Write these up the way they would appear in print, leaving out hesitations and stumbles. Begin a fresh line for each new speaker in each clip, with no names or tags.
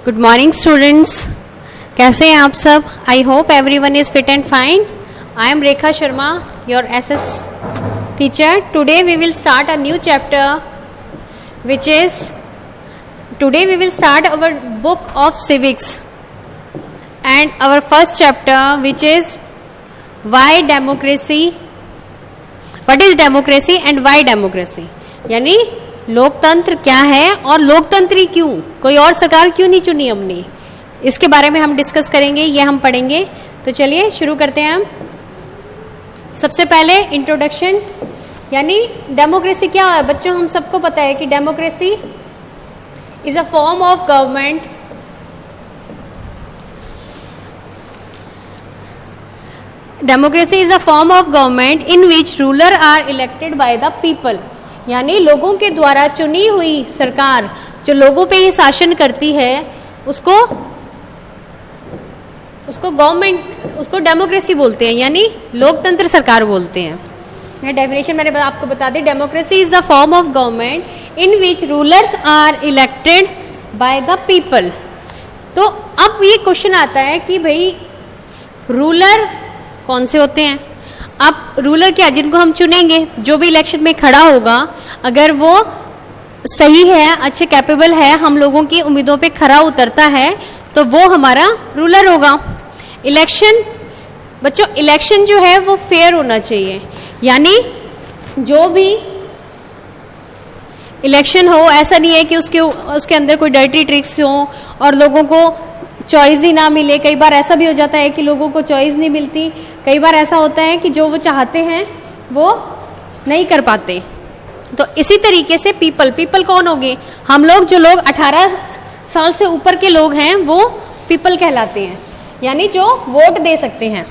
Good morning students, कैसे हैं आप सब? I hope everyone is fit and fine. I am Rekha Sharma, your SS teacher. Today we will start a new chapter which is today we will start our book of civics and our first chapter which is why democracy, what is democracy and why democracy. यानी लोकतंत्र क्या है और लोकतंत्री क्यों, कोई और सरकार क्यों नहीं चुनी हमने, इसके बारे में हम डिस्कस करेंगे, ये हम पढ़ेंगे. तो चलिए शुरू करते हैं हम. सबसे पहले इंट्रोडक्शन, यानी डेमोक्रेसी क्या है बच्चों. हम सबको पता है कि democracy is a form of government democracy is a form of government in which ruler are elected by the people. यानी लोगों के द्वारा चुनी हुई सरकार जो लोगों पे ही शासन करती है उसको गवर्नमेंट, उसको डेमोक्रेसी बोलते हैं, यानी लोकतंत्र सरकार बोलते हैं. मैं डेफिनेशन मैंने आपको बता दी. Democracy is a form of government in which rulers are elected by the people. तो अब ये क्वेश्चन आता है कि भाई रूलर कौन से होते हैं. अब रूलर क्या, जिनको हम चुनेंगे, जो भी इलेक्शन में खड़ा होगा, अगर वो सही है, अच्छे कैपेबल है, हम लोगों की उम्मीदों पे खरा उतरता है, तो वो हमारा रूलर होगा. इलेक्शन बच्चों, इलेक्शन जो है वो फेयर होना चाहिए. यानी जो भी इलेक्शन हो, ऐसा नहीं है कि उसके अंदर कोई डर्टी ट्रिक्स हो और लोगों को चॉइस ही ना मिले. कई बार ऐसा भी हो जाता है कि लोगों को चॉइस नहीं मिलती. कई बार ऐसा होता है कि जो वो चाहते हैं वो नहीं कर पाते. तो इसी तरीके से पीपल कौन होंगे? हम लोग, जो लोग 18 साल से ऊपर के लोग हैं वो पीपल कहलाते हैं, यानी जो वोट दे सकते हैं.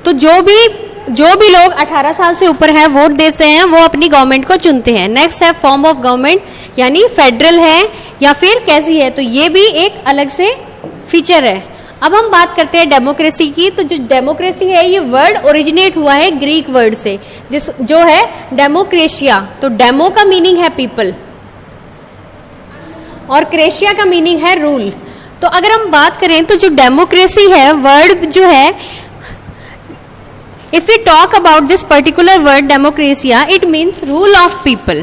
तो जो भी लोग 18 साल से ऊपर हैं, वोट देते हैं, वो अपनी गवर्नमेंट को चुनते हैं. नेक्स्ट है फॉर्म ऑफ गवर्नमेंट, यानी फेडरल है या फिर कैसी है, तो ये भी एक अलग से फीचर है. अब हम बात करते हैं डेमोक्रेसी की. तो जो डेमोक्रेसी है, ये वर्ड ओरिजिनेट हुआ है ग्रीक वर्ड से, जो है डेमोक्रेशिया. तो डेमो का मीनिंग है पीपल और क्रेशिया का मीनिंग है रूल. तो अगर हम बात करें तो जो डेमोक्रेसी है, वर्ड जो है, if we talk about this particular word democracia, it means rule of people,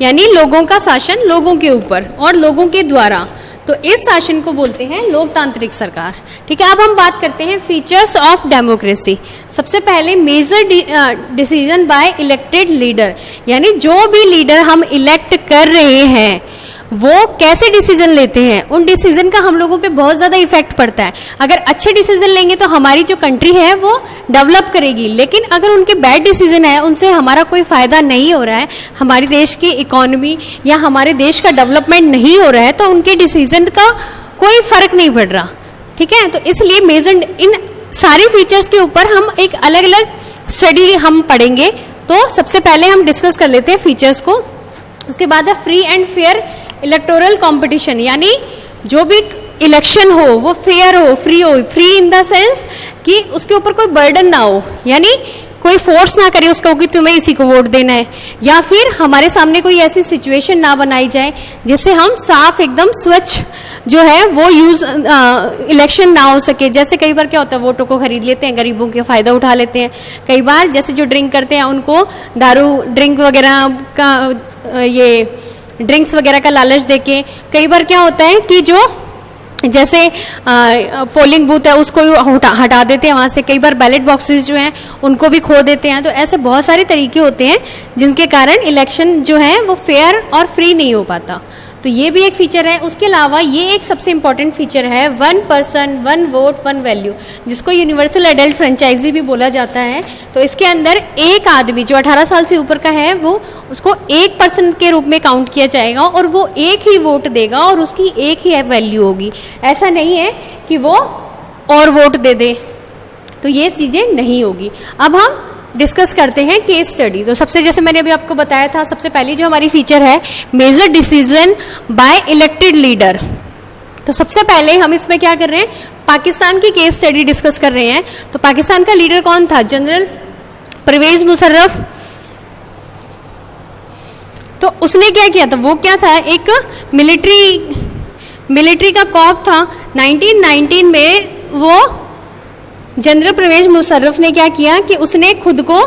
यानी लोगों का शासन लोगों के ऊपर और लोगों के द्वारा. तो इस शासन को बोलते हैं लोकतांत्रिक सरकार. ठीक है. अब हम बात करते हैं फीचर्स ऑफ डेमोक्रेसी. सबसे पहले major decision by elected leader, यानी जो भी लीडर हम इलेक्ट कर रहे हैं वो कैसे डिसीजन लेते हैं, उन डिसीजन का हम लोगों पे बहुत ज़्यादा इफेक्ट पड़ता है. अगर अच्छे डिसीजन लेंगे तो हमारी जो कंट्री है वो डेवलप करेगी, लेकिन अगर उनके बैड डिसीजन है, उनसे हमारा कोई फ़ायदा नहीं हो रहा है, हमारी देश की इकोनॉमी या हमारे देश का डेवलपमेंट नहीं हो रहा है, तो उनके डिसीजन का कोई फ़र्क नहीं पड़ रहा. ठीक है. तो इसलिए मेजर इन सारी फीचर्स के ऊपर हम एक अलग अलग स्टडी हम पढ़ेंगे. तो सबसे पहले हम डिस्कस कर लेते हैं फीचर्स को. उसके बाद है free and fair electoral competition, यानी जो भी इलेक्शन हो वो फेयर हो, फ्री हो. फ्री इन द सेंस कि उसके ऊपर कोई बर्डन ना हो, यानी कोई फोर्स ना करे उसको कि तुम्हें इसी को वोट देना है, या फिर हमारे सामने कोई ऐसी सिचुएशन ना बनाई जाए जिससे हम साफ एकदम स्वच्छ जो है वो इलेक्शन ना हो सके. जैसे कई बार क्या होता है, वोटों को खरीद लेते हैं, गरीबों के फ़ायदा उठा लेते हैं. कई बार जैसे जो ड्रिंक करते हैं उनको दारू ड्रिंक वगैरह का, ये ड्रिंक्स वगैरह का लालच देके, कई बार क्या होता है कि जो जैसे पोलिंग बूथ है उसको हटा देते हैं वहाँ से. कई बार बैलेट बॉक्सेस जो हैं उनको भी खो देते हैं. तो ऐसे बहुत सारे तरीके होते हैं जिनके कारण इलेक्शन जो है वो फेयर और फ्री नहीं हो पाता. तो ये भी एक फीचर है. उसके अलावा ये एक सबसे इम्पॉर्टेंट फीचर है 1 पर्सन 1 वोट 1 वैल्यू, जिसको यूनिवर्सल एडल्ट फ्रेंचाइजी भी बोला जाता है. तो इसके अंदर एक आदमी जो 18 साल से ऊपर का है वो उसको 1 पर्सन के रूप में काउंट किया जाएगा और वो एक ही वोट देगा और उसकी एक ही वैल्यू होगी. ऐसा नहीं है कि वो और वोट दे दे, तो ये चीज़ें नहीं होगी. अब हम डिस्कस करते हैं केस स्टडी. तो सबसे, जैसे मैंने अभी आपको बताया था, सबसे पहली जो हमारी फीचर है major decision by elected leader. तो सबसे पहले हम इसमें क्या कर रहे हैं, पाकिस्तान की केस स्टडी डिस्कस कर रहे हैं। तो पाकिस्तान का लीडर कौन था, जनरल परवेज मुशर्रफ। तो उसने क्या किया था, वो क्या था, एक मिलिट्री का कॉप था। 1919 में वो जनरल परवेज मुशर्रफ ने क्या किया कि उसने खुद को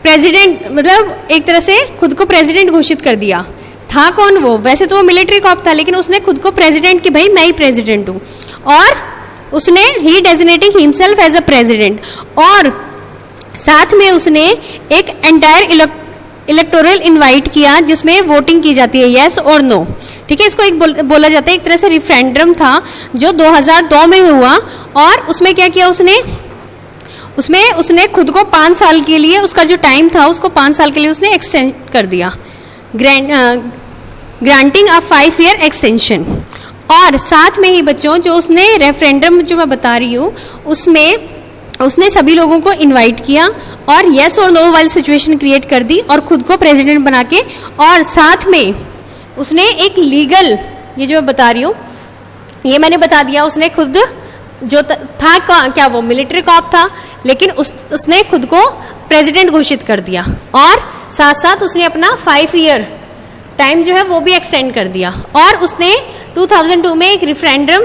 प्रेसिडेंट, मतलब एक तरह से खुद को प्रेसिडेंट घोषित कर दिया। था कौन वो, वैसे तो वो मिलिट्री कॉप था, लेकिन उसने खुद को प्रेसिडेंट कि भाई मैं ही प्रेसिडेंट हूँ, और उसने ही designating himself as a president, और साथ में उसने एक एंटायर इलेक्टोरल इनवाइट किया जिसमें वोटिंग की जाती है, यस और नो। ठीक है, इसको एक बोला जाता है, एक तरह से रिफरेंडम था जो 2002 में हुआ। और उसमें क्या किया उसने खुद को 5 साल के लिए, उसका जो टाइम था उसको 5 साल के लिए उसने एक्सटेंड कर दिया, ग्रांटिंग अ 5 ईयर एक्सटेंशन। और साथ में ही बच्चों, जो उसने रेफरेंडम जो मैं बता रही हूँ उसमें उसने सभी लोगों को इनवाइट किया और येस और नो वाली सिचुएशन क्रिएट कर दी और खुद को प्रेसिडेंट बना के, और साथ में उसने एक लीगल, ये जो मैं बता रही हूँ ये मैंने बता दिया, उसने खुद जो था क्या वो मिलिट्री कॉप था, लेकिन उसने खुद को प्रेसिडेंट घोषित कर दिया, और साथ साथ उसने अपना 5 ईयर टाइम जो है वो भी एक्सटेंड कर दिया। और उसने 2002 में एक रेफरेंडम,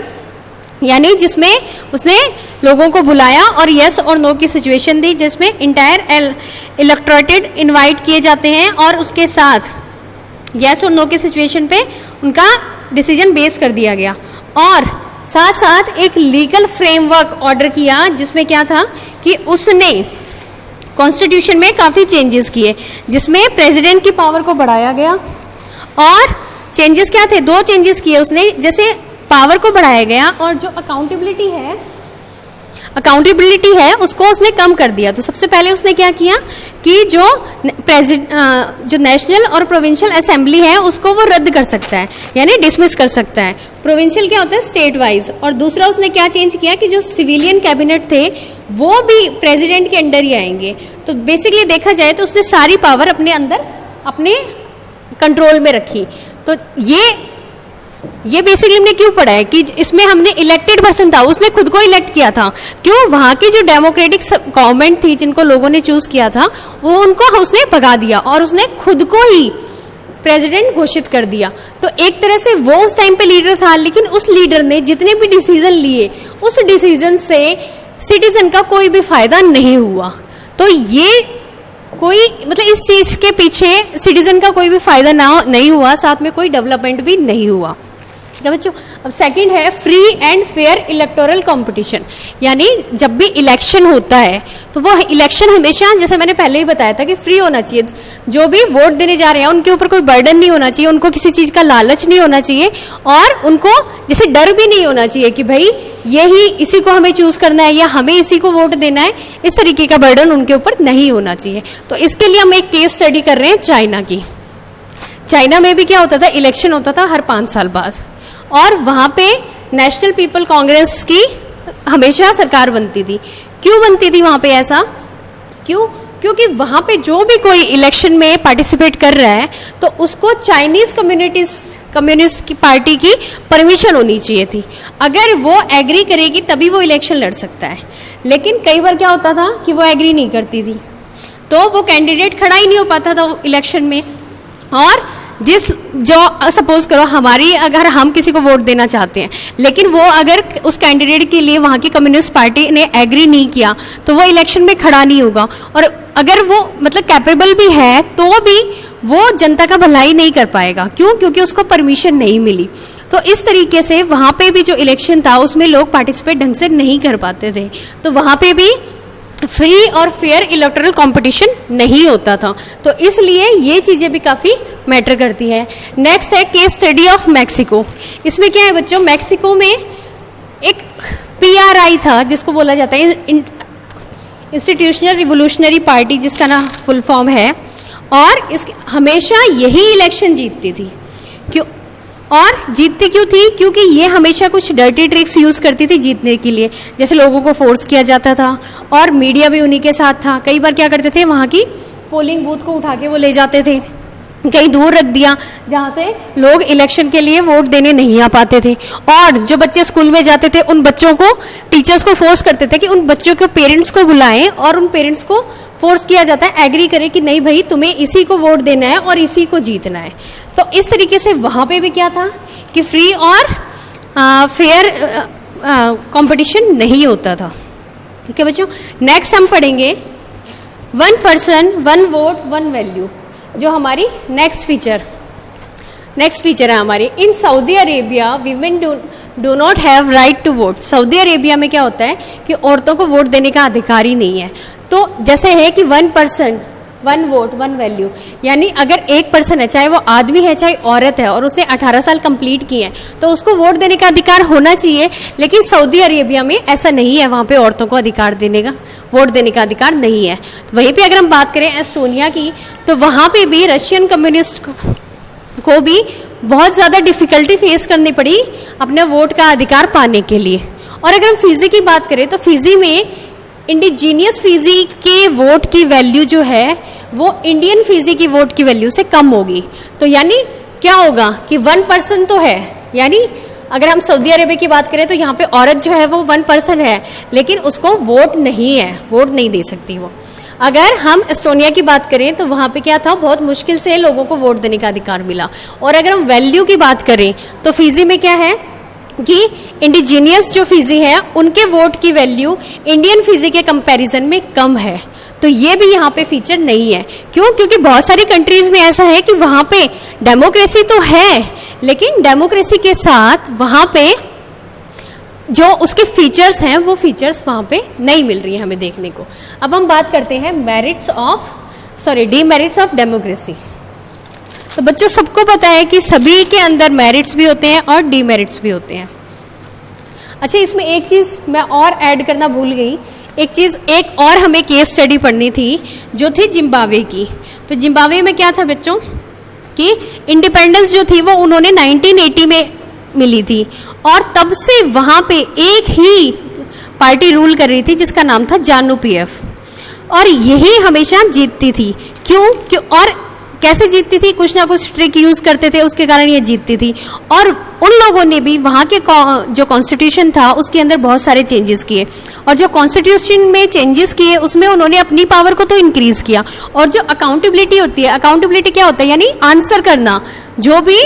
यानी जिसमें उसने लोगों को बुलाया और यस और नो की सिचुएशन दी, जिसमें इंटायर इलेक्टोरेट इनवाइट किए जाते हैं और उसके साथ यस और नो के सिचुएशन पे उनका डिसीजन बेस कर दिया गया। और साथ साथ एक लीगल फ्रेमवर्क ऑर्डर किया जिसमें क्या था कि उसने कॉन्स्टिट्यूशन में काफ़ी चेंजेस किए, जिसमें प्रेसिडेंट की पावर को बढ़ाया गया। और चेंजेस क्या थे, 2 चेंजेस किए उसने, जैसे पावर को बढ़ाया गया और जो अकाउंटेबिलिटी है उसको उसने कम कर दिया। तो सबसे पहले उसने क्या किया कि जो नेशनल और प्रोविंशियल असेंबली है उसको वो रद्द कर सकता है, यानी डिसमिस कर सकता है। प्रोविंशियल क्या होता है, स्टेट वाइज। और दूसरा उसने क्या चेंज किया कि जो सिविलियन कैबिनेट थे वो भी प्रेसिडेंट के अंडर ही आएंगे। तो बेसिकली देखा जाए तो उसने सारी पावर अपने अंदर अपने कंट्रोल में रखी। तो ये बेसिकली हमने क्यों पढ़ा है कि इसमें हमने इलेक्टेड पर्सन था, उसने खुद को इलेक्ट किया था। क्यों, वहाँ की जो डेमोक्रेटिक गवर्नमेंट थी जिनको लोगों ने चूज किया था वो उनको उसने भगा दिया और उसने खुद को ही प्रेसिडेंट घोषित कर दिया। तो एक तरह से वो उस टाइम पे लीडर था, लेकिन उस लीडर ने जितने भी डिसीजन लिए उस डिसीजन से सिटीजन का कोई भी फायदा नहीं हुआ। तो ये कोई मतलब इस चीज के पीछे सिटीजन का कोई भी फायदा नहीं हुआ, साथ में कोई डेवलपमेंट भी नहीं हुआ। क्या बच्चों, अब सेकंड है free and fair electoral competition. यानी जब भी इलेक्शन होता है तो वो इलेक्शन हमेशा, जैसे मैंने पहले ही बताया था, कि फ्री होना चाहिए। जो भी वोट देने जा रहे हैं उनके ऊपर कोई बर्डन नहीं होना चाहिए, उनको किसी चीज़ का लालच नहीं होना चाहिए, और उनको जैसे डर भी नहीं होना चाहिए कि भाई यही इसी को हमें चूज करना है या हमें इसी को वोट देना है, इस तरीके का बर्डन उनके ऊपर नहीं होना चाहिए। तो इसके लिए हम एक केस स्टडी कर रहे हैं चाइना की। चाइना में भी क्या होता था, इलेक्शन होता था हर 5 साल बाद, और वहाँ पे नेशनल पीपल कांग्रेस की हमेशा सरकार बनती थी। क्यों बनती थी वहाँ पे ऐसा, क्योंकि वहाँ पे जो भी कोई इलेक्शन में पार्टिसिपेट कर रहा है तो उसको चाइनीज़ कम्युनिस्ट की पार्टी की परमिशन होनी चाहिए थी। अगर वो एग्री करेगी तभी वो इलेक्शन लड़ सकता है। लेकिन कई बार क्या होता था कि वो एग्री नहीं करती थी, तो वो कैंडिडेट खड़ा ही नहीं हो पाता था इलेक्शन में। और जो सपोज करो अगर हम किसी को वोट देना चाहते हैं, लेकिन वो अगर उस कैंडिडेट के लिए वहाँ की कम्युनिस्ट पार्टी ने एग्री नहीं किया तो वो इलेक्शन में खड़ा नहीं होगा। और अगर वो मतलब कैपेबल भी है तो भी वो जनता का भलाई नहीं कर पाएगा। क्यों, क्योंकि उसको परमिशन नहीं मिली। तो इस तरीके से वहाँ पे भी जो इलेक्शन था उसमें लोग पार्टिसिपेट ढंग से नहीं कर पाते थे। तो वहाँ पे भी फ्री और फेयर इलेक्टोरल कंपटीशन नहीं होता था। तो इसलिए ये चीज़ें भी काफ़ी मैटर करती हैं। नेक्स्ट है केस स्टडी ऑफ मैक्सिको। इसमें क्या है बच्चों, मैक्सिको में एक PRI था जिसको बोला जाता है इंस्टीट्यूशनल रिवोल्यूशनरी पार्टी, जिसका ना फुल फॉर्म है, और हमेशा यही इलेक्शन जीतती थी। क्यों, और जीतती क्यों थी, क्योंकि ये हमेशा कुछ डर्टी ट्रिक्स यूज़ करती थी जीतने के लिए। जैसे लोगों को फोर्स किया जाता था और मीडिया भी उन्हीं के साथ था। कई बार क्या करते थे, वहाँ की पोलिंग बूथ को उठा के वो ले जाते थे, कहीं दूर रख दिया जहाँ से लोग इलेक्शन के लिए वोट देने नहीं आ पाते थे। और जो बच्चे स्कूल में जाते थे उन बच्चों को टीचर्स को फोर्स करते थे कि उन बच्चों के पेरेंट्स को बुलाएं और उन पेरेंट्स को फोर्स किया जाता है एग्री करें कि नहीं भाई तुम्हें इसी को वोट देना है और इसी को जीतना है। तो इस तरीके से वहाँ पे भी क्या था कि फ्री और फेयर कंपटीशन नहीं होता था। ठीक है बच्चों, नेक्स्ट हम पढ़ेंगे 1 पर्सन 1 वोट 1 वैल्यू, जो हमारी नेक्स्ट फीचर है हमारी। In Saudi Arabia women do not have right to vote. Saudi Arabia में क्या होता है कि औरतों को वोट देने का अधिकार ही नहीं है। तो जैसे है कि 1 पर्सन 1 वोट 1 वैल्यू, यानी अगर एक पर्सन है, चाहे वो आदमी है चाहे औरत है, और उसने 18 साल कंप्लीट किए हैं तो उसको वोट देने का अधिकार होना चाहिए। लेकिन सऊदी अरेबिया में ऐसा नहीं है, वहाँ पे औरतों को अधिकार देने का, वोट देने का अधिकार नहीं है। तो वहीं पे अगर हम बात करें एस्टोनिया की, तो वहाँ पे भी रशियन कम्युनिस्ट को भी बहुत ज़्यादा डिफ़िकल्टी फेस करनी पड़ी अपने वोट का अधिकार पाने के लिए। और अगर हम फिजी की बात करें तो फिजी में इंडिजीनियस फिजी के वोट की वैल्यू जो है वो इंडियन फिजी की वोट की वैल्यू से कम होगी। तो यानी क्या होगा कि 1 पर्सन तो है, यानी अगर हम सऊदी अरेबिया की बात करें तो यहाँ पे औरत जो है वो 1 पर्सन है, लेकिन उसको वोट नहीं है, वोट नहीं दे सकती वो। अगर हम एस्टोनिया की बात करें तो वहाँ पे क्या था, बहुत मुश्किल से लोगों को वोट देने का अधिकार मिला। और अगर हम वैल्यू की बात करें तो फिजी में क्या है कि इंडिजीनियस जो फिजी है उनके वोट की वैल्यू इंडियन फिजी के कंपैरिजन में कम है। तो ये भी यहाँ पे फीचर नहीं है। क्यों? क्योंकि बहुत सारी कंट्रीज में ऐसा है कि वहाँ पे डेमोक्रेसी तो है, लेकिन डेमोक्रेसी के साथ वहाँ पे जो उसके फीचर्स हैं वो फीचर्स वहाँ पे नहीं मिल रही है हमें देखने को। अब हम बात करते हैं डीमेरिट्स ऑफ डेमोक्रेसी। तो बच्चों सबको पता है कि सभी के अंदर मेरिट्स भी होते हैं और डीमेरिट्स भी होते हैं। अच्छा, इसमें एक चीज़ मैं और ऐड करना भूल गई, एक और हमें केस स्टडी पढ़नी थी जो थी जिम्बाब्वे की। तो जिम्बाब्वे में क्या था बच्चों कि इंडिपेंडेंस जो थी वो उन्होंने 1980 में मिली थी, और तब से वहाँ पे एक ही पार्टी रूल कर रही थी जिसका नाम था जानु पीएफ, और यही हमेशा जीतती थी। क्यों? और कैसे जीतती थी? कुछ ना कुछ ट्रिक यूज़ करते थे, उसके कारण ये जीतती थी। और उन लोगों ने भी वहाँ के जो कॉन्स्टिट्यूशन था उसके अंदर बहुत सारे चेंजेस किए, और जो कॉन्स्टिट्यूशन में चेंजेस किए उसमें उन्होंने अपनी पावर को तो इंक्रीज़ किया। और जो अकाउंटेबिलिटी होती है, अकाउंटेबिलिटी क्या होता है, यानी आंसर करना। जो भी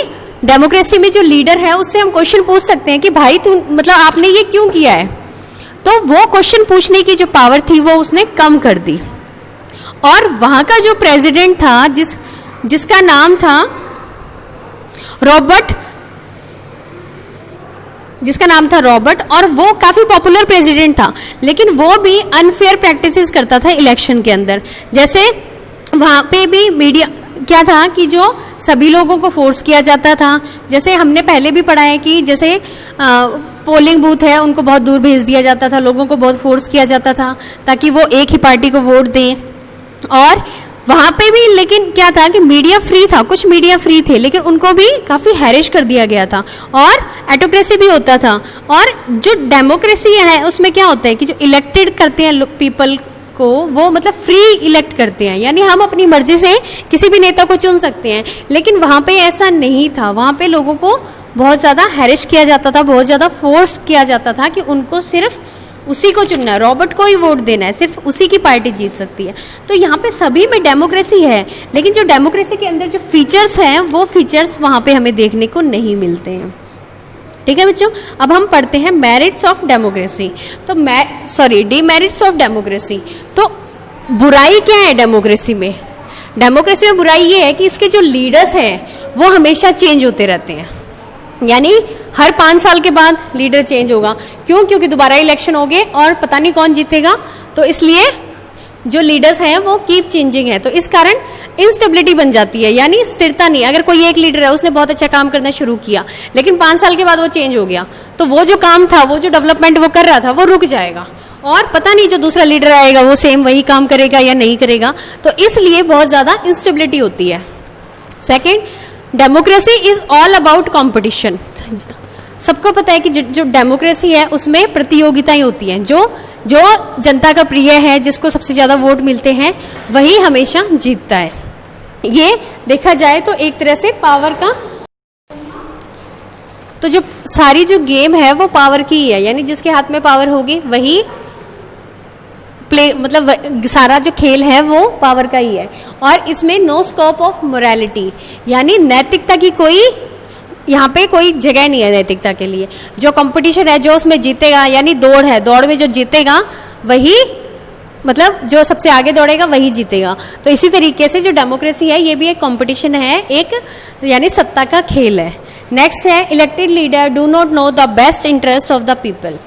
डेमोक्रेसी में जो लीडर है उससे हम क्वेश्चन पूछ सकते हैं कि भाई तू मतलब आपने ये क्यों किया है, तो वो क्वेश्चन पूछने की जो पावर थी वो उसने कम कर दी। और वहाँ का जो प्रेसिडेंट था जिसका नाम था रॉबर्ट, और वो काफ़ी पॉपुलर प्रेसिडेंट था, लेकिन वो भी अनफेयर प्रैक्टिसेस करता था इलेक्शन के अंदर। जैसे वहाँ पे भी मीडिया क्या था कि जो सभी लोगों को फोर्स किया जाता था। जैसे हमने पहले भी पढ़ा है कि जैसे पोलिंग बूथ है उनको बहुत दूर भेज दिया जाता था, लोगों को बहुत फोर्स किया जाता था ताकि वो एक ही पार्टी को वोट दें। और वहाँ पे भी लेकिन क्या था कि मीडिया फ्री था, कुछ मीडिया फ्री थे, लेकिन उनको भी काफ़ी हैरिश कर दिया गया था, और एटोक्रेसी भी होता था। और जो डेमोक्रेसी है उसमें क्या होता है कि जो इलेक्टेड करते हैं पीपल को, वो मतलब फ्री इलेक्ट करते हैं, यानी हम अपनी मर्जी से किसी भी नेता को चुन सकते हैं। लेकिन वहाँ पे ऐसा नहीं था, वहाँ पे लोगों को बहुत ज़्यादा हैरिश किया जाता था, बहुत ज़्यादा फोर्स किया जाता था कि उनको सिर्फ उसी को चुनना है, रॉबर्ट को ही वोट देना है, सिर्फ उसी की पार्टी जीत सकती है। तो यहाँ पे सभी में डेमोक्रेसी है, लेकिन जो डेमोक्रेसी के अंदर जो फीचर्स हैं वो फीचर्स वहाँ पे हमें देखने को नहीं मिलते हैं। ठीक है बच्चों, अब हम पढ़ते हैं मेरिट्स ऑफ डेमोक्रेसी। तो डीमेरिट्स ऑफ डेमोक्रेसी। तो बुराई क्या है डेमोक्रेसी में? डेमोक्रेसी में बुराई ये है कि इसके जो लीडर्स हैं वो हमेशा चेंज होते रहते हैं, यानी हर 5 साल के बाद लीडर चेंज होगा। क्यों? क्योंकि दोबारा इलेक्शन हो गए और पता नहीं कौन जीतेगा, तो इसलिए जो लीडर्स हैं वो कीप चेंजिंग है। तो इस कारण इंस्टेबिलिटी बन जाती है, यानी स्थिरता नहीं। अगर कोई एक लीडर है उसने बहुत अच्छा काम करना शुरू किया, लेकिन 5 साल के बाद वो चेंज हो गया, तो वो जो काम था, वो जो डेवलपमेंट वो कर रहा था वो रुक जाएगा, और पता नहीं जो दूसरा लीडर आएगा वो सेम वही काम करेगा या नहीं करेगा। तो इसलिए बहुत ज़्यादा इंस्टेबिलिटी होती है। Second, democracy is all about competition. सबको पता है कि जो डेमोक्रेसी है उसमें प्रतियोगिताएं होती हैं, जो जनता का प्रिय है, जिसको सबसे ज़्यादा वोट मिलते हैं वही हमेशा जीतता है। ये देखा जाए तो एक तरह से पावर का, तो जो सारी जो गेम है वो पावर की ही है, यानी जिसके हाथ में पावर होगी वही प्ले, मतलब सारा जो खेल है वो पावर का ही है। और इसमें नो स्कोप ऑफ मोरालिटी, यानी नैतिकता की कोई यहाँ पे कोई जगह नहीं है नैतिकता के लिए। जो कंपटीशन है, जो उसमें जीतेगा, यानी दौड़ है, दौड़ में जो जीतेगा वही, मतलब जो सबसे आगे दौड़ेगा वही जीतेगा। तो इसी तरीके से जो डेमोक्रेसी है ये भी एक कंपटीशन है, एक यानी सत्ता का खेल है। नेक्स्ट है elected leader do not know the best interest of the people,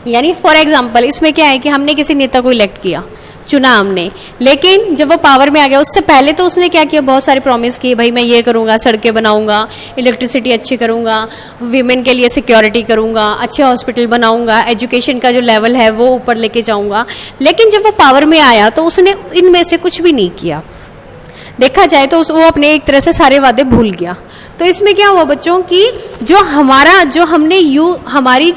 यानी फॉर एग्जाम्पल इसमें क्या है कि हमने किसी नेता को इलेक्ट किया, चुना हमने, लेकिन जब वो पावर में आ गया उससे पहले तो उसने क्या किया, बहुत सारे प्रॉमिस किए, भाई मैं ये करूँगा, सड़कें बनाऊंगा, इलेक्ट्रिसिटी अच्छी करूँगा, वीमेन के लिए सिक्योरिटी करूँगा, अच्छे हॉस्पिटल बनाऊंगा, एजुकेशन का जो लेवल है वो ऊपर लेके जाऊँगा। लेकिन जब वो पावर में आया तो उसने इनमें से कुछ भी नहीं किया। देखा जाए तो वो अपने एक तरह से सारे वादे भूल गया। तो इसमें क्या हुआ बच्चों की, जो हमारा जो हमने हमारी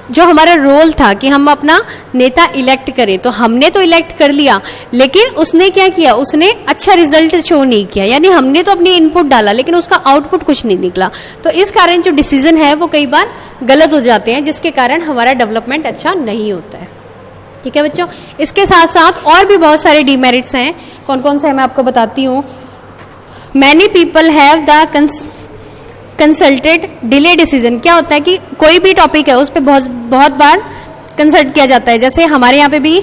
जो हमारा रोल था कि हम अपना नेता इलेक्ट करें, तो हमने तो इलेक्ट कर लिया, लेकिन उसने क्या किया, उसने अच्छा रिजल्ट शो नहीं किया, यानी हमने तो अपनी इनपुट डाला लेकिन उसका आउटपुट कुछ नहीं निकला। तो इस कारण जो डिसीजन है वो कई बार गलत हो जाते हैं, जिसके कारण हमारा डेवलपमेंट अच्छा नहीं होता है। ठीक है बच्चों, इसके साथ साथ और भी बहुत सारे डीमेरिट्स हैं। कौन कौन से हैं मैं आपको बताती हूँ। Many people have the consulted delay decision. क्या होता है कि कोई भी टॉपिक है उस पर बहुत बार कंसल्ट किया जाता है। जैसे हमारे यहाँ पे भी,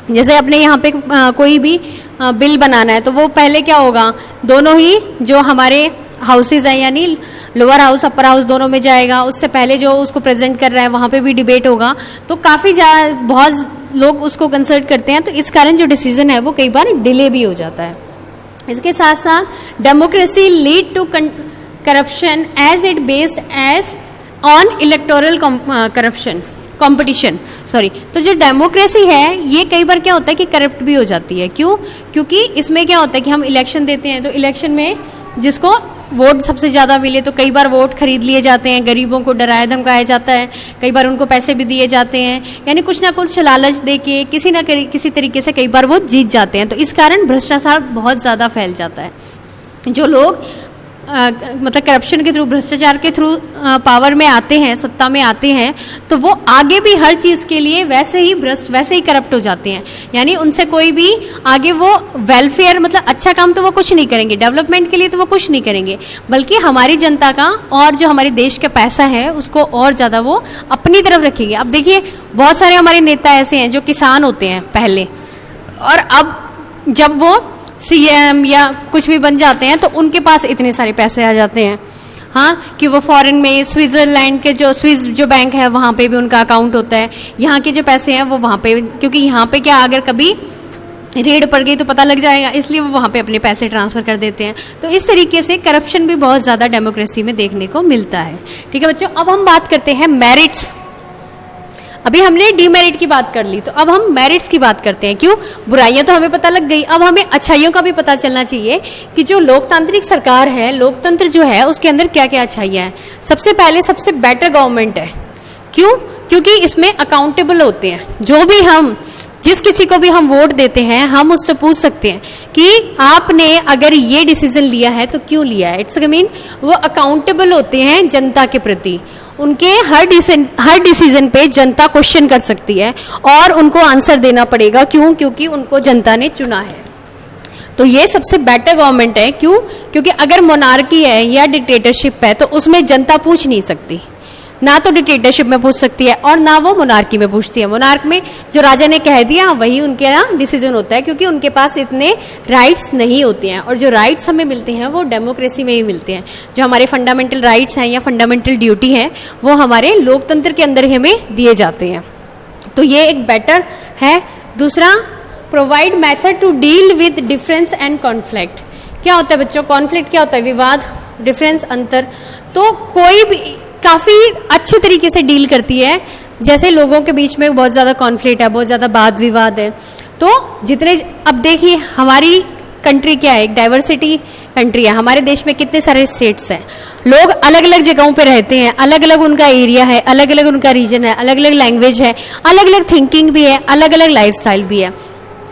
जैसे अपने यहाँ पे कोई भी बिल बनाना है तो वो पहले क्या होगा, दोनों ही जो हमारे हाउसेज हैं यानी लोअर हाउस अपर हाउस दोनों में जाएगा, उससे पहले जो उसको प्रेजेंट कर रहा है वहाँ पे भी डिबेट होगा। तो काफ़ी बहुत लोग उसको कंसल्ट करते हैं, तो इस कारण जो डिसीजन है वो कई बार डिले भी हो जाता है। इसके साथ साथ democracy lead to corruption as it based as on electoral corruption competition sorry. तो जो डेमोक्रेसी है ये कई बार क्या होता है कि करप्ट भी हो जाती है। क्यों? क्योंकि इसमें क्या होता है कि हम इलेक्शन देते हैं, तो इलेक्शन में जिसको वोट सबसे ज़्यादा मिले तो कई बार वोट खरीद लिए जाते हैं, गरीबों को डराया धमकाया जाता है, कई बार उनको पैसे भी दिए जाते हैं, यानी कुछ ना कुछ लालच दे के किसी तरीके से कई बार वो जीत जाते हैं। तो इस कारण भ्रष्टाचार बहुत ज़्यादा फैल जाता है। जो लोग मतलब करप्शन के थ्रू, भ्रष्टाचार के थ्रू पावर में आते हैं, सत्ता में आते हैं, तो वो आगे भी हर चीज़ के लिए वैसे ही करप्ट हो जाते हैं। यानी उनसे कोई भी आगे वो वेलफेयर मतलब अच्छा काम तो वो कुछ नहीं करेंगे, डेवलपमेंट के लिए तो वो कुछ नहीं करेंगे, बल्कि हमारी जनता का और जो हमारे देश का पैसा है उसको और ज़्यादा वो अपनी तरफ रखेंगे। अब देखिए बहुत सारे हमारे नेता ऐसे हैं जो किसान होते हैं पहले, और अब जब वो सीएम या कुछ भी बन जाते हैं तो उनके पास इतने सारे पैसे आ जाते हैं, हाँ, कि वो फॉरेन में स्विट्ज़रलैंड के स्विस जो बैंक है वहाँ पे भी उनका अकाउंट होता है, यहाँ के जो पैसे हैं वो वहाँ पे, क्योंकि यहाँ पे क्या अगर कभी रेड पड़ गई तो पता लग जाएगा, इसलिए वो वहाँ पे अपने पैसे ट्रांसफ़र कर देते हैं। तो इस तरीके से करप्शन भी बहुत ज़्यादा डेमोक्रेसी में देखने को मिलता है। ठीक है बच्चों, अब हम बात करते हैं मेरिट्स। अभी हमने डीमेरिट की बात कर ली, तो अब हम मेरिट्स की बात करते हैं। क्यों? बुराइयां तो हमें पता लग गई, अब हमें अच्छाइयों का भी पता चलना चाहिए कि जो लोकतांत्रिक सरकार है, लोकतंत्र जो है उसके अंदर क्या क्या अच्छाइयाँ हैं। सबसे पहले सबसे बेटर गवर्नमेंट है। क्यों? क्योंकि इसमें अकाउंटेबल होते हैं। जो भी हम जिस किसी को भी हम वोट देते हैं हम उससे पूछ सकते हैं कि आपने अगर ये डिसीजन लिया है तो क्यों लिया है। इट्स मीन वो अकाउंटेबल होते हैं जनता के प्रति, उनके हर डिसीजन पे जनता क्वेश्चन कर सकती है और उनको आंसर देना पड़ेगा। क्यों? क्योंकि उनको जनता ने चुना है। तो ये सबसे बेटर गवर्नमेंट है। क्यों? क्योंकि अगर मोनार्की है या डिक्टेटरशिप है तो उसमें जनता पूछ नहीं सकती, ना तो डिक्टेटरशिप में पूछ सकती है और ना वो मोनार्की में पूछती है। मोनार्क में जो राजा ने कह दिया वही उनके ना डिसीजन होता है, क्योंकि उनके पास इतने राइट्स नहीं होते हैं, और जो राइट्स हमें मिलते हैं वो डेमोक्रेसी में ही मिलते हैं। जो हमारे फंडामेंटल राइट्स हैं या फंडामेंटल ड्यूटी है वो हमारे लोकतंत्र के अंदर ही हमें दिए जाते हैं। तो ये एक बेटर है। दूसरा, provide method to deal with difference and conflict. क्या होता है बच्चों? कॉन्फ्लिक्ट क्या होता है? विवाद, डिफरेंस अंतर। तो कोई भी काफ़ी अच्छे तरीके से डील करती है। जैसे लोगों के बीच में बहुत ज़्यादा कॉन्फ्लिक्ट है, बहुत ज़्यादा वाद विवाद है, तो जितने, अब देखिए हमारी कंट्री क्या है, एक डाइवर्सिटी कंट्री है। हमारे देश में कितने सारे स्टेट्स हैं, लोग अलग अलग जगहों पे रहते हैं, अलग अलग उनका एरिया है, अलग अलग उनका रीजन है, अलग अलग लैंग्वेज है, अलग अलग थिंकिंग भी है, अलग अलग लाइफस्टाइल भी है।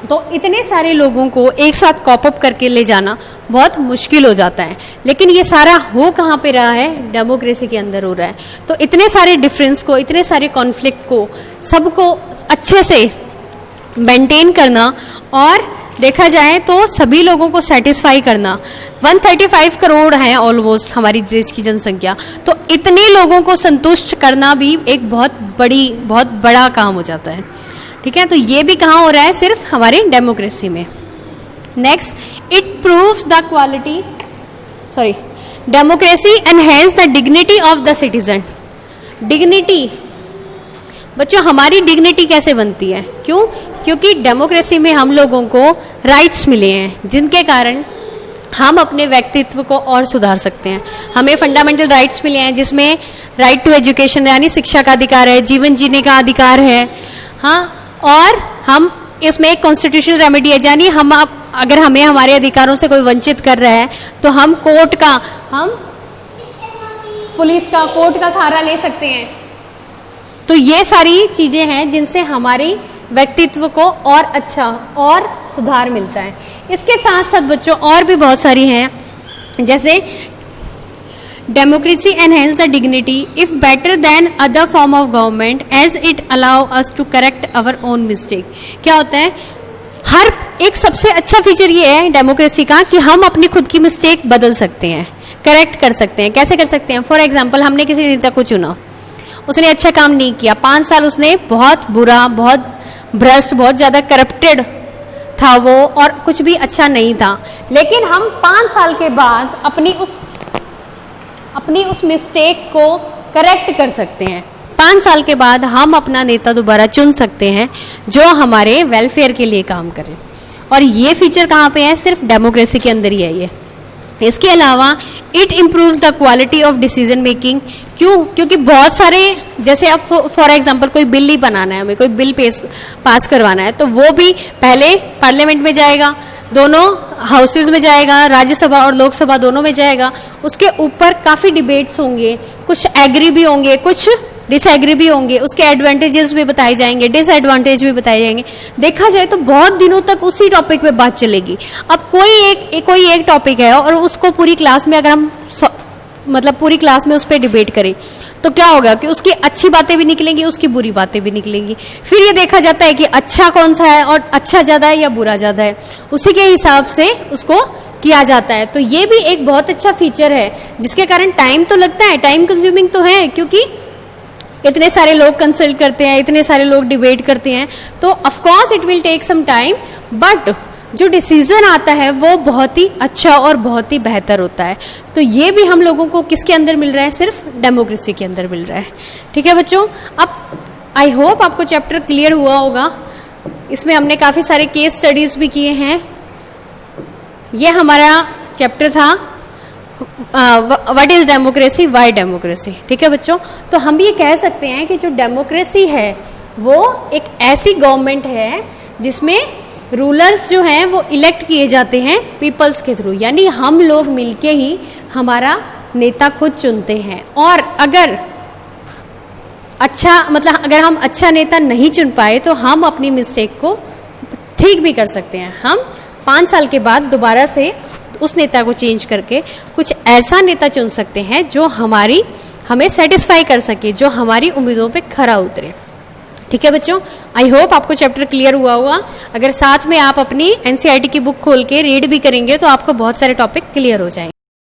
तो इतने सारे लोगों को एक साथ कॉप अप करके ले जाना बहुत मुश्किल हो जाता है। लेकिन ये सारा हो कहाँ पे रहा है, डेमोक्रेसी के अंदर हो रहा है। तो इतने सारे डिफरेंस को, इतने सारे कॉन्फ्लिक्ट को, सबको अच्छे से मेंटेन करना और देखा जाए तो सभी लोगों को सेटिस्फाई करना। 135 करोड़ है ऑलमोस्ट हमारी देश की जनसंख्या, तो इतने लोगों को संतुष्ट करना भी एक बहुत बड़ा काम हो जाता है। ठीक है, तो ये भी कहाँ हो रहा है, सिर्फ हमारे डेमोक्रेसी में। Next, it proves the quality democracy enhance the dignity of the citizen. Dignity, बच्चों हमारी डिग्निटी कैसे बनती है, क्यों? क्योंकि डेमोक्रेसी में हम लोगों को राइट्स मिले हैं, जिनके कारण हम अपने व्यक्तित्व को और सुधार सकते हैं। हमें फंडामेंटल राइट्स मिले हैं, जिसमें राइट टू एजुकेशन यानी शिक्षा का अधिकार है, जीवन जीने का अधिकार है, हाँ, और हम इसमें एक कॉन्स्टिट्यूशनल रेमेडी है, यानी हम अगर हमें हमारे अधिकारों से कोई वंचित कर रहा है तो हम पुलिस का, कोर्ट का सहारा ले सकते हैं। तो ये सारी चीज़ें हैं जिनसे हमारी व्यक्तित्व को और अच्छा और सुधार मिलता है। इसके साथ साथ बच्चों और भी बहुत सारी हैं, जैसे democracy enhance the dignity if better than other form of government as it allow us to correct our own mistake. क्या होता है, हर एक सबसे अच्छा फीचर ये है डेमोक्रेसी का कि हम अपनी खुद की मिस्टेक बदल सकते हैं, करेक्ट कर सकते हैं। कैसे कर सकते हैं? फॉर एग्जाम्पल, हमने किसी नेता को चुना, उसने अच्छा काम नहीं किया, 5 साल उसने बहुत बुरा, बहुत भ्रष्ट, बहुत ज़्यादा करप्टेड था वो, और कुछ भी अच्छा नहीं था। लेकिन हम 5 साल के बाद अपनी उस मिस्टेक को करेक्ट कर सकते हैं। 5 साल के बाद हम अपना नेता दोबारा चुन सकते हैं जो हमारे वेलफेयर के लिए काम करे। और ये फीचर कहाँ पे है? सिर्फ डेमोक्रेसी के अंदर ही है ये। इसके अलावा it improves the quality of decision making. क्यों? क्योंकि बहुत सारे, जैसे अब फॉर एग्जांपल कोई बिल ही बनाना है, हमें कोई बिल पास करवाना है, तो वो भी पहले पार्लियामेंट में जाएगा, दोनों हाउसेज में जाएगा, राज्यसभा और लोकसभा दोनों में जाएगा। उसके ऊपर काफ़ी डिबेट्स होंगे, कुछ एग्री भी होंगे, कुछ डिसएग्री भी होंगे, उसके एडवांटेजेस भी बताए जाएंगे, डिसएडवांटेज भी बताए जाएंगे। देखा जाए तो बहुत दिनों तक उसी टॉपिक पे बात चलेगी। अब कोई एक टॉपिक है और उसको पूरी क्लास में अगर हम पूरी क्लास में उस पर डिबेट करें तो क्या होगा कि उसकी अच्छी बातें भी निकलेंगी, उसकी बुरी बातें भी निकलेंगी। फिर ये देखा जाता है कि अच्छा कौन सा है और अच्छा ज़्यादा है या बुरा ज़्यादा है, उसी के हिसाब से उसको किया जाता है। तो ये भी एक बहुत अच्छा फीचर है, जिसके कारण टाइम तो लगता है, टाइम कंज्यूमिंग तो है, क्योंकि इतने सारे लोग कंसल्ट करते हैं, इतने सारे लोग डिबेट करते हैं, तो of course it will take some time, but जो डिसीजन आता है वो बहुत ही अच्छा और बहुत ही बेहतर होता है। तो ये भी हम लोगों को किसके अंदर मिल रहा है? सिर्फ डेमोक्रेसी के अंदर मिल रहा है। ठीक है बच्चों, अब आई होप आपको चैप्टर क्लियर हुआ होगा। इसमें हमने काफ़ी सारे केस स्टडीज़ भी किए हैं। ये हमारा चैप्टर था what is democracy, Y democracy. ठीक है बच्चों, तो हम ये कह सकते हैं कि जो डेमोक्रेसी है वो एक ऐसी गवर्नमेंट है जिसमें रूलर्स जो हैं वो इलेक्ट किए जाते हैं पीपल्स के थ्रू, यानी हम लोग मिलके ही हमारा नेता खुद चुनते हैं। और अगर अगर हम अच्छा नेता नहीं चुन पाए तो हम अपनी मिस्टेक को ठीक भी कर सकते हैं। हम 5 साल के बाद दोबारा से उस नेता को चेंज करके कुछ ऐसा नेता चुन सकते हैं जो हमें सेटिस्फाई कर सके, जो हमारी उम्मीदों पे खरा उतरे। ठीक है बच्चों, आई होप आपको चैप्टर क्लियर हुआ होगा। अगर साथ में आप अपनी एनसीईआरटी की बुक खोल के रीड भी करेंगे तो आपको बहुत सारे टॉपिक क्लियर हो जाएंगे।